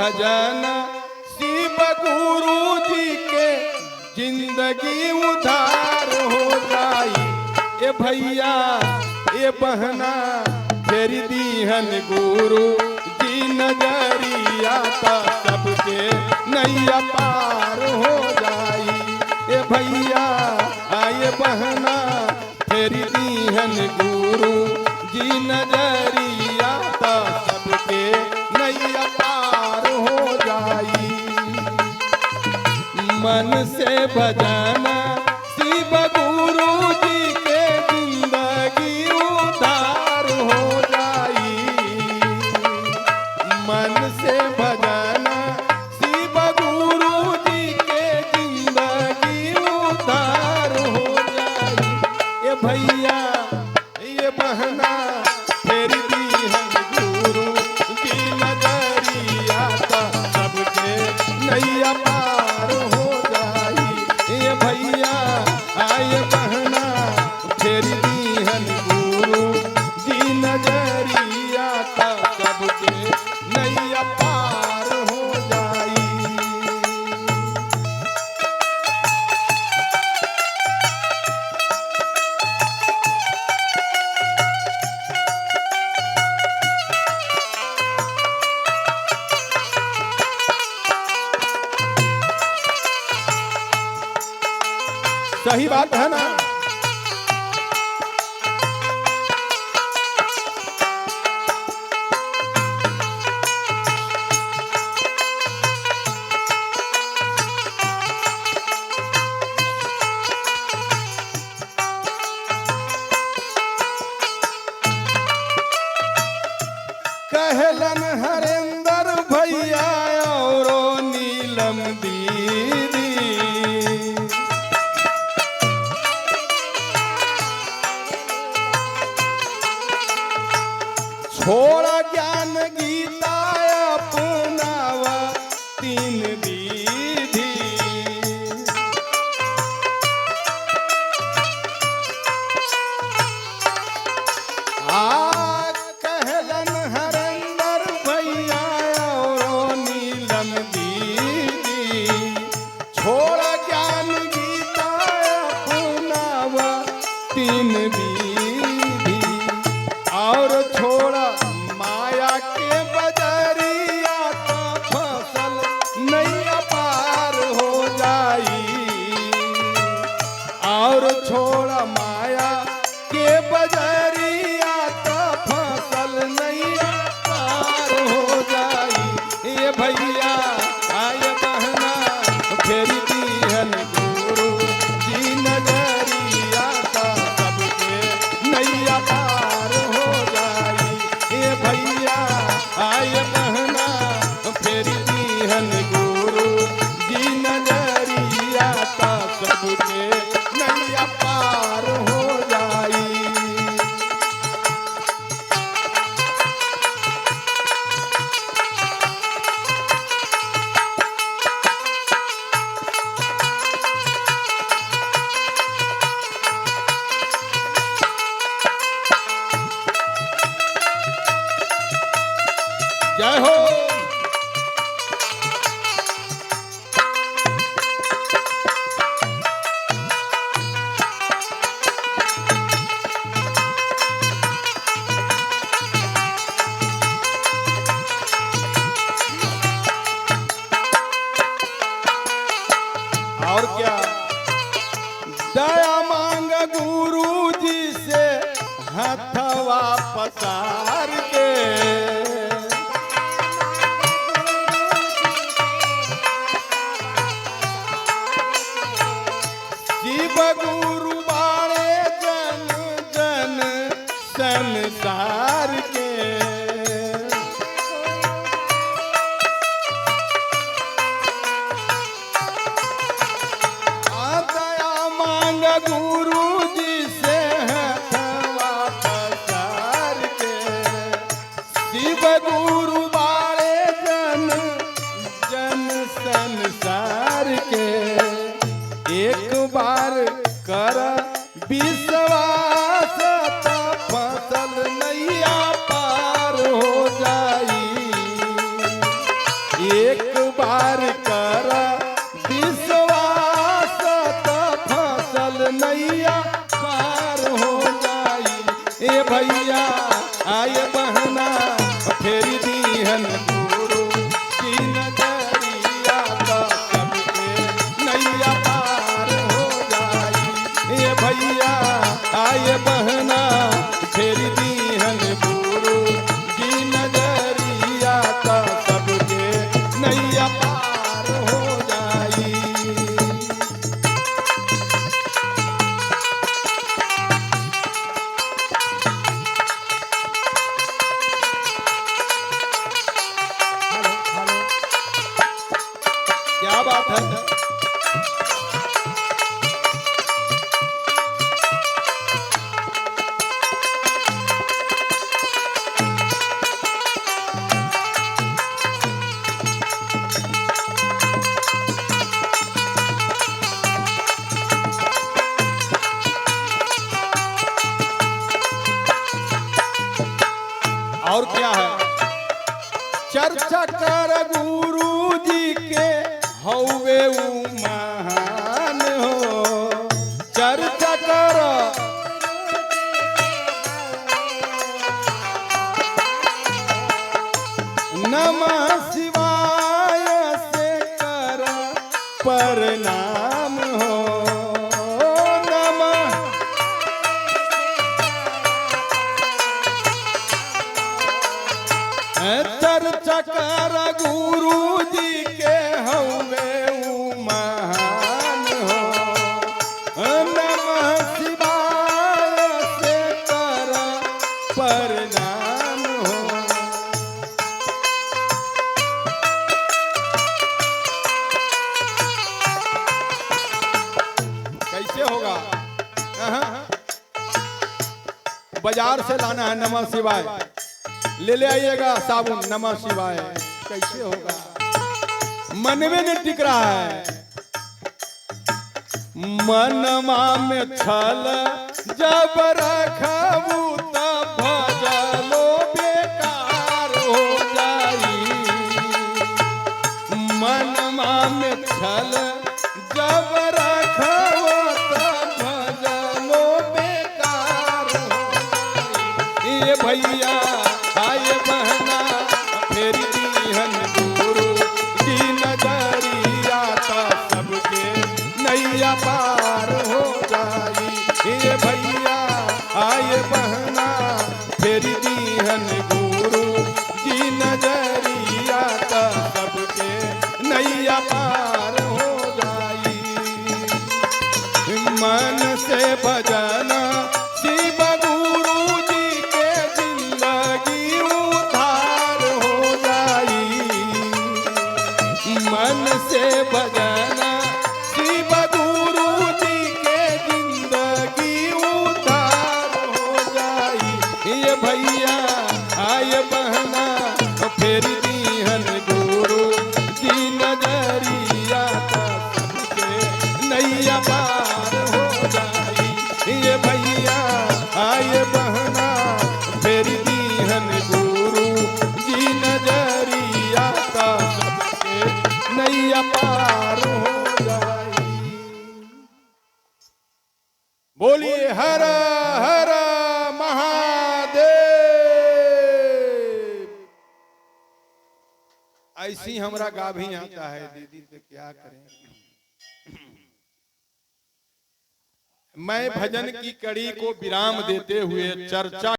भजन शिव गुरु जी के जिंदगी उधार हो जाई। ए भैया ए बहना फेरी दीहन गुरु जी नजरिया ता सबके नैया पार हो जाई। ए भैया आए बहना फेरी दीहन गुरु जी नजरिया ता सबके नैया पार हो जाई। मन से भजन शिव गुरु जी के जिंदगी उधार हो जाई। मन से भजन शिव गुरु जी के जिंदगी उधार हो जाई। ए भैया ये बहना फेरी दीहन गुरु की नजरिया ता सबके नैया पार हो जाई। ये भैया आए बहना फेरी दीहन गुरु जी नजरिया ता सबके नैया पार हो जाई। सही बात है ना। कहलन हरेंद्र भैया और नीलम दीदी एक बार कर विश्वास तो फसल नैया पार हो जाई। ए भैया आए बहना फेरी दीहन गुरु की नजरिया तो सबके नैया पार हो जाई। ए भैया आए बहना फेरी दीहन गुरु की नजरिया तो सबके नैया पार हो जाई। क्या बात है। और क्या है, चर्चा कर गुरु जी के हौवे ऊ महान हो। चर्चा कर नमः शिवाय से कर प्रणाम हो। नमः चर्चा कर गुरु जी के हौवे ऊ महान हो। नमः शिवाय से कर प्रणाम हो। कैसे होगा? बाजार से लाना है नमः शिवाय, ले ले आइएगा साबुन नमः शिवाय। कैसे होगा? मन में नहीं टिक रहा है। मनमा में छल जब रखबू तब भजलो बेकार हो जाई। मनमा में छल जब रखबू तब भजलो बेकार हो जाई। ये भैया आए बहना फेरी दीहन गुरु की नजरिया तो सबके नैया पार हो जाई। ये भैया आए बहना फेरी दीहन गुरु की नजरिया तो सबके नैया पार हो जाई। मन से भजन शिव गुरु जी के जिंदगी उधार हो जाई। मन से भजन शिव गुरु जी के जिंदगी उधार हो जाई। ये भैया आए बहना फेरी दीहन गुरु की नजरिया तो सबके नैया पार हो जाई। ये भैया आए बहना फेरी दीहन गुरु की नजरिया तो सबके नैया पार हो जाई। बोलिए हर हर महादेव। ऐसी हमरा गा भी आता है दीदी, तो क्या करें। मैं भजन की कड़ी को विराम देते हुए चर्चा